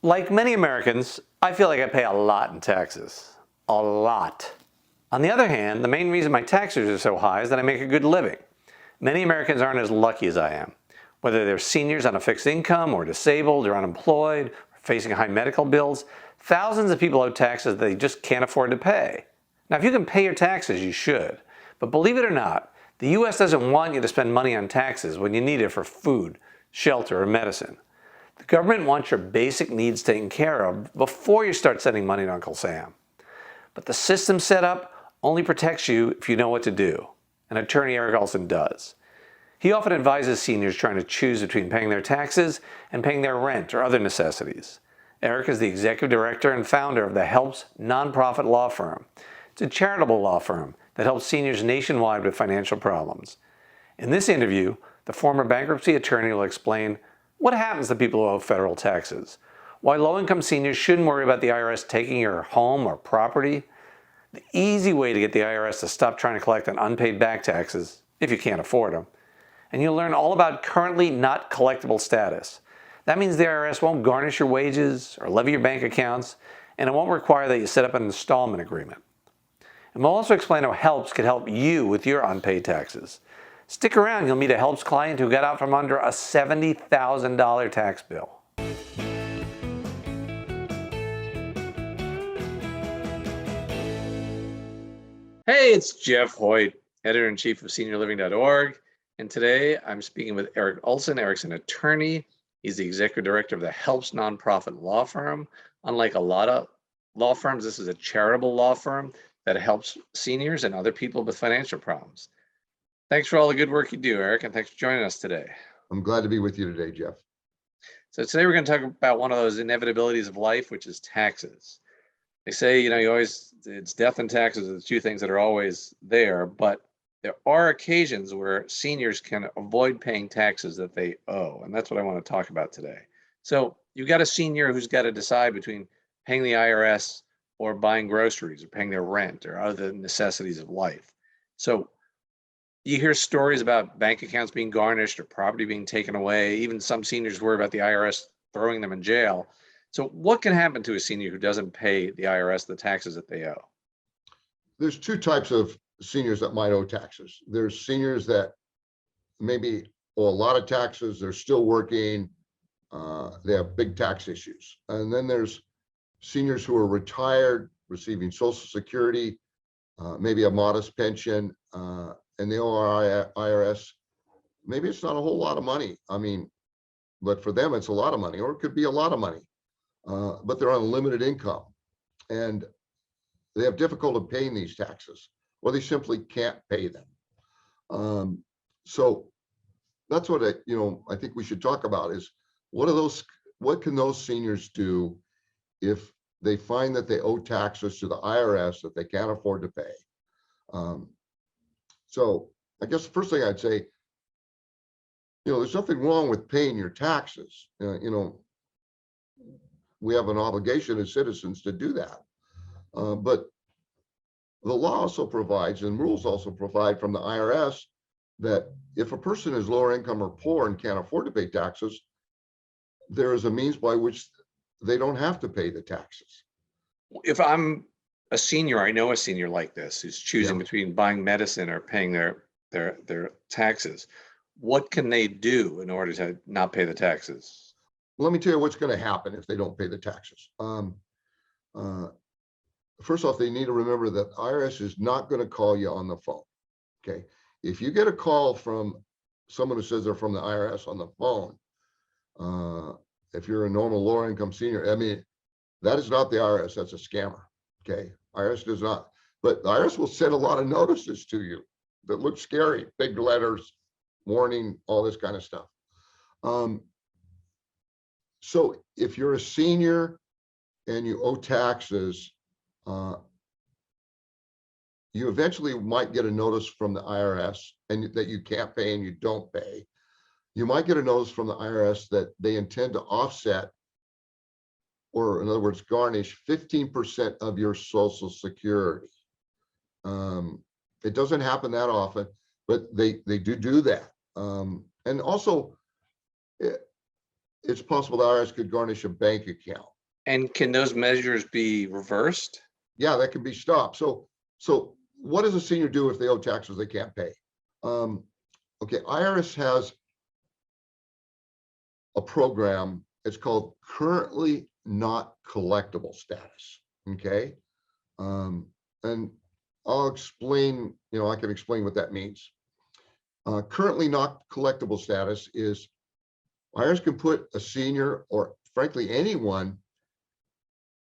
Like many Americans, I feel like I pay a lot in taxes. A lot. On the other hand, the main reason my taxes are so high is that I make a good living. Many Americans aren't as lucky as I am. Whether they're seniors on a fixed income, or disabled, or unemployed, or facing high medical bills, thousands of people owe taxes that they just can't afford to pay. Now, if you can pay your taxes, you should. But believe it or not, the U.S. doesn't want you to spend money on taxes when you need it for food, shelter, or medicine. The government wants your basic needs taken care of before you start sending money to Uncle Sam. But the system set up only protects you if you know what to do, and attorney Eric Olsen does. He often advises seniors trying to choose between paying their taxes and paying their rent or other necessities. Eric is the executive director and founder of the Helps nonprofit law firm. It's a charitable law firm that helps seniors nationwide with financial problems. In this interview, the former bankruptcy attorney will explain what happens to people who owe federal taxes, why low-income seniors shouldn't worry about the IRS taking your home or property, the easy way to get the IRS to stop trying to collect on unpaid back taxes, if you can't afford them, and you'll learn all about currently not collectible status. That means the IRS won't garnish your wages or levy your bank accounts, and it won't require that you set up an installment agreement. And we'll also explain how Helps can help you with your unpaid taxes. Stick around, you'll meet a Helps client who got out from under a $70,000 tax bill. Hey, it's Jeff Hoyt, editor-in-chief of SeniorLiving.Org, and today I'm speaking with Eric Olsen. Eric's an attorney. He's the executive director of the Helps nonprofit law firm. Unlike a lot of law firms, this is a charitable law firm that helps seniors and other people with financial problems. Thanks for all the good work you do, Eric, and thanks for joining us today. I'm glad to be with you today, Jeff. So today we're going to talk about one of those inevitabilities of life, which is taxes. They say, it's death and taxes are the two things that are always there, but there are occasions where seniors can avoid paying taxes that they owe, and that's what I want to talk about today. So you've got a senior who's got to decide between paying the IRS or buying groceries or paying their rent or other necessities of life. So you hear stories about bank accounts being garnished or property being taken away. Even some seniors worry about the IRS throwing them in jail. So what can happen to a senior who doesn't pay the IRS the taxes that they owe? There's two types of seniors that might owe taxes. There's seniors that maybe owe a lot of taxes, they're still working, they have big tax issues. And then there's seniors who are retired, receiving Social Security, maybe a modest pension, and they owe our IRS. Maybe it's not a whole lot of money. But for them, it's a lot of money, or it could be a lot of money. But they're on limited income, and they have difficulty paying these taxes, or they simply can't pay them. So that's what I think we should talk about is what can those seniors do if they find that they owe taxes to the IRS that they can't afford to pay? So I guess the first thing I'd say, there's nothing wrong with paying your taxes. We have an obligation as citizens to do that. But the law also provides, and rules also provide from the IRS, that if a person is lower income or poor and can't afford to pay taxes, there is a means by which they don't have to pay the taxes. If I'm a senior, I know a senior like this who's choosing between buying medicine or paying their taxes. What can they do in order to not pay the taxes? Let me tell you what's going to happen if they don't pay the taxes. First off, they need to remember that IRS is not going to call you on the phone. Okay, if you get a call from someone who says they're from the IRS on the phone, if you're a normal lower income senior, that is not the IRS. That's a scammer. Okay, IRS does not. But the IRS will send a lot of notices to you that look scary, big letters, warning, all this kind of stuff. So if you're a senior and you owe taxes, you eventually might get a notice from the IRS and that you can't pay and you don't pay. You might get a notice from the IRS that they intend to offset, or in other words, garnish 15% of your Social Security. It doesn't happen that often, but they do that. And also, it's possible the IRS could garnish a bank account. And can those measures be reversed? Yeah, that can be stopped. So what does a senior do if they owe taxes they can't pay? Okay, IRS has a program. It's called Currently Not Collectible status. Okay, and I'll explain. I can explain what that means. Currently Not Collectible status is IRS can put a senior, or frankly anyone,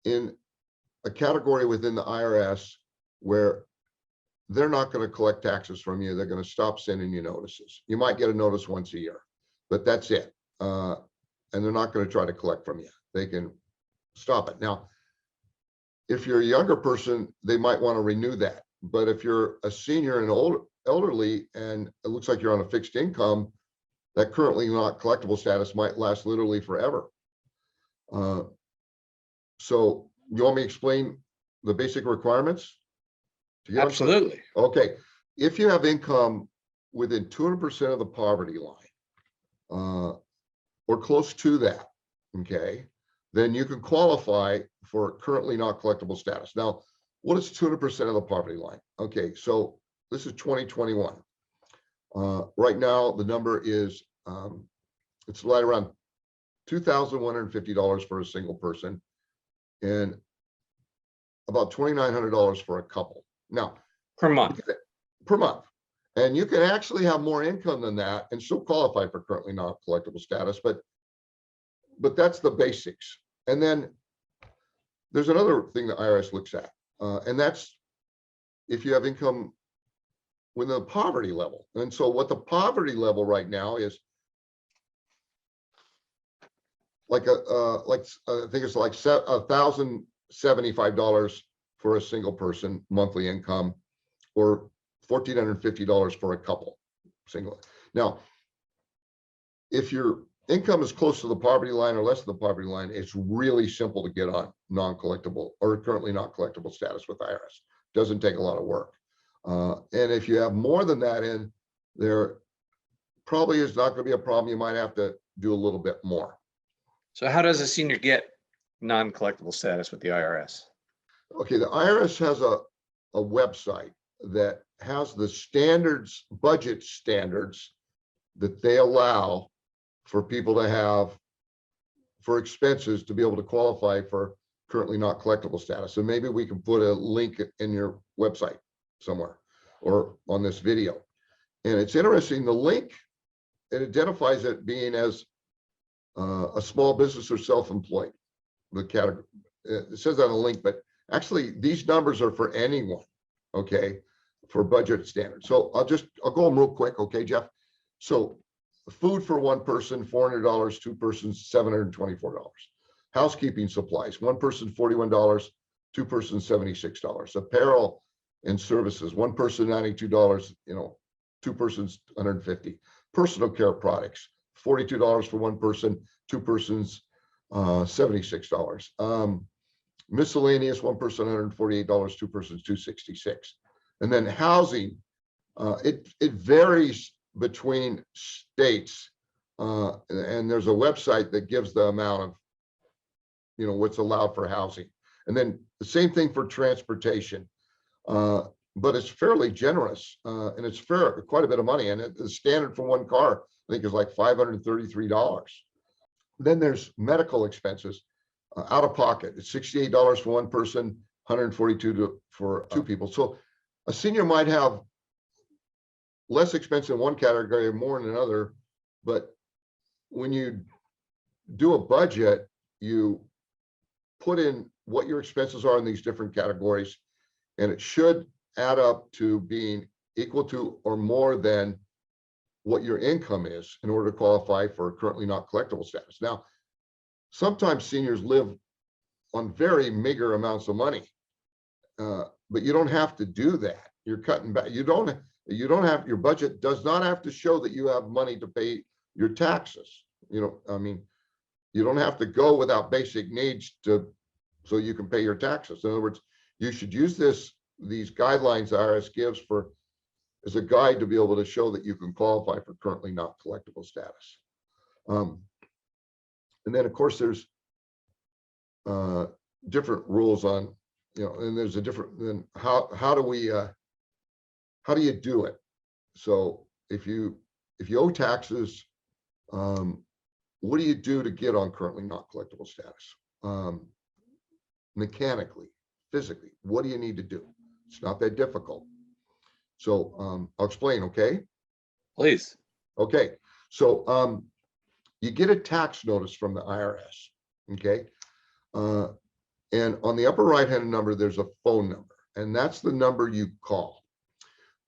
in a category within the IRS where they're not going to collect taxes from you. They're going to stop sending you notices. You might get a notice once a year, but that's it. And they're not going to try to collect from you. They can stop it. Now, if you're a younger person, they might want to renew that. But if you're a senior and elderly, and it looks like you're on a fixed income, that currently not collectible status might last literally forever. So you want me to explain the basic requirements? Absolutely. Okay. If you have income within 200% of the poverty line, or close to that, okay, then you can qualify for currently not collectible status. Now, what is 200% of the poverty line? Okay, so this is 2021. Right now, the number is, it's right around $2,150 for a single person and about $2,900 for a couple. Now, Per month. Per month. And you can actually have more income than that and still qualify for currently not collectible status, but that's the basics. And then there's another thing the IRS looks at, and that's if you have income within the poverty level. And so what the poverty level right now is, I think it's like $1,075 for a single person monthly income, or $1,450 for a couple single. Now, if your income is close to the poverty line or less than the poverty line, it's really simple to get on non-collectible or currently not collectible status with IRS. Doesn't take a lot of work. And if you have more than that in there, probably is not going to be a problem. You might have to do a little bit more. So how does a senior get non-collectible status with the IRS? Okay, the IRS has a website that has the standards, budget standards that they allow for people to have for expenses to be able to qualify for currently not collectible status. So maybe we can put a link in your website somewhere or on this video. And it's interesting, the link, it identifies it being as a small business or self-employed. The category, it says on the link, but actually these numbers are for anyone, okay, for budget standards. So I'll go them real quick, okay, Jeff? So food for one person, $400, two persons, $724. Housekeeping supplies, one person, $41, two persons, $76. Apparel and services, one person, $92, two persons, $150. Personal care products, $42 for one person, two persons, $76. Miscellaneous, one person, $148, two persons, $266. And then housing, it varies between states, and there's a website that gives the amount of, what's allowed for housing. And then the same thing for transportation, but it's fairly generous, and it's quite a bit of money. And the standard for one car, I think, is like $533. Then there's medical expenses, out of pocket. It's $68 for one person, $142 for two people. So a senior might have less expense in one category, more in another, but when you do a budget, you put in what your expenses are in these different categories, and it should add up to being equal to or more than what your income is in order to qualify for currently not collectible status. Now, sometimes seniors live on very meager amounts of money, but you don't have to do that. You're cutting back. You don't have, your budget does not have to show that you have money to pay your taxes. You don't have to go without basic needs so you can pay your taxes. In other words, you should use these guidelines the IRS gives as a guide to be able to show that you can qualify for currently not collectible status. And then, of course, there's different rules on, and there's a different, then how do you do it? So if you owe taxes, what do you do to get on currently not collectible status? Mechanically, physically, what do you need to do? It's not that difficult. So I'll explain, okay? Please. Okay, so you get a tax notice from the IRS, okay? And on the upper right-hand number, there's a phone number, and that's the number you call.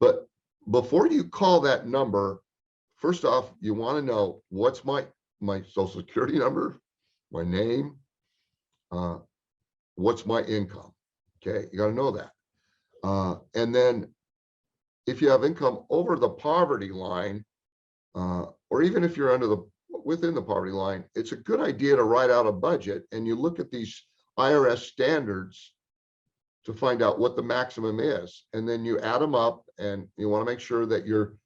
But before you call that number, first off, you want to know what's my social security number, my name, what's my income. Okay, you got to know that. And then if you have income over the poverty line, or even if you're within the poverty line, it's a good idea to write out a budget, and you look at these IRS standards to find out what the maximum is, and then you add them up, and you want to make sure that your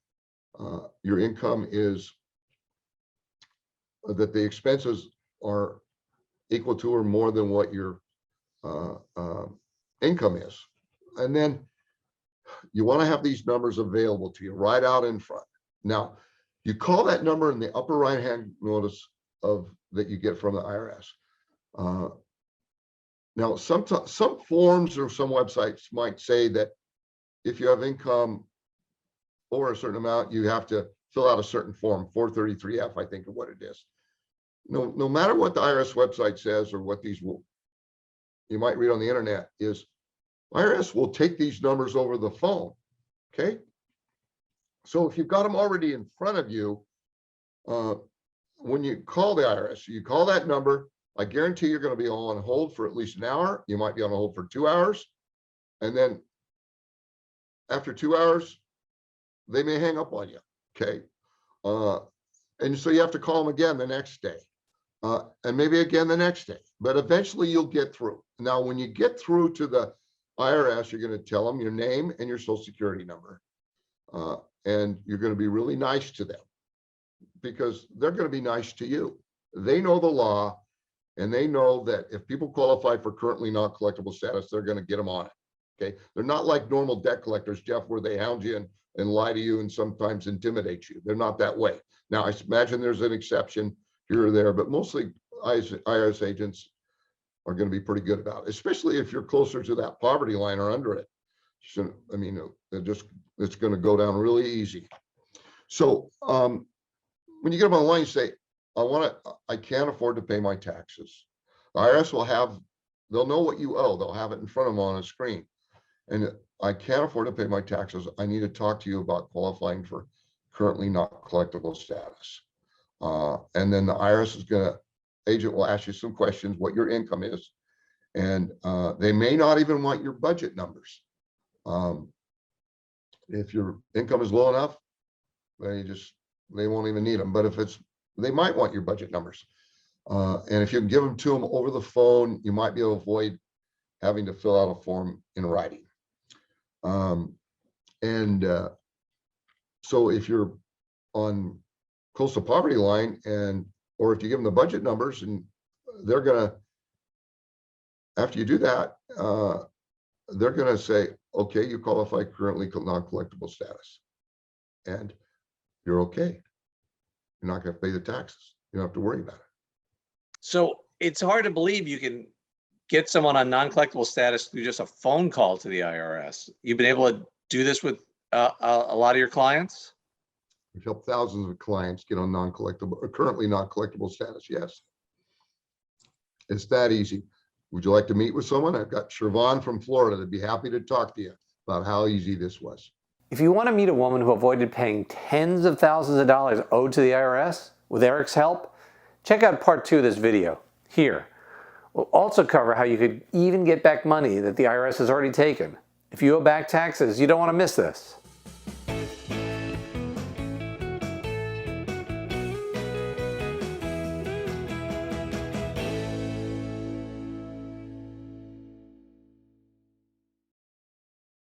income is, that the expenses are equal to or more than what your income is. And then you want to have these numbers available to you right out in front. Now, you call that number in the upper right-hand notice that you get from the IRS. Now, some forms or some websites might say that if you have income over a certain amount, you have to fill out a certain form, 433F, I think, of what it is. No matter what the IRS website says or what these you might read on the internet, is IRS will take these numbers over the phone, okay? So if you've got them already in front of you, when you call the IRS, you call that number, I guarantee you're going to be on hold for at least an hour. You might be on hold for 2 hours. And then after 2 hours, they may hang up on you, okay? And so you have to call them again the next day, and maybe again the next day. But eventually you'll get through. Now, when you get through to the IRS, you're going to tell them your name and your social security number. And you're going to be really nice to them, because they're going to be nice to you. They know the law, and they know that if people qualify for currently not collectible status, they're going to get them on it. Okay, they're not like normal debt collectors, Jeff, where they hound you and lie to you and sometimes intimidate you. They're not that way. Now, I imagine there's an exception here or there, but mostly IRS agents are going to be pretty good about it, especially if you're closer to that poverty line or under it. So, I mean, it's going to go down really easy. So when you get them online, you say, I can't afford to pay my taxes. The IRS they'll know what you owe. They'll have it in front of them on a screen. And I can't afford to pay my taxes. I need to talk to you about qualifying for currently not collectible status. And then the IRS agent will ask you some questions, what your income is. And they may not even want your budget numbers. If your income is low enough, they won't even need them. But they might want your budget numbers. And if you can give them to them over the phone, you might be able to avoid having to fill out a form in writing. So if you're on close to poverty line, or if you give them the budget numbers, and they're gonna, after you do that, they're gonna say, okay, you qualify currently non-collectible status, and you're okay. You're not gonna pay the taxes. You don't have to worry about it. So it's hard to believe you can get someone on non-collectible status through just a phone call to the IRS. You've been able to do this with a lot of your clients? We've helped thousands of clients get on non-collectible, or currently non-collectible status. Yes, it's that easy. Would you like to meet with someone? I've got Siobhan from Florida that'd be happy to talk to you about how easy this was. If you want to meet a woman who avoided paying tens of thousands of dollars owed to the IRS with Eric's help, check out part 2 of this video here. We'll also cover how you could even get back money that the IRS has already taken. If you owe back taxes, you don't want to miss this.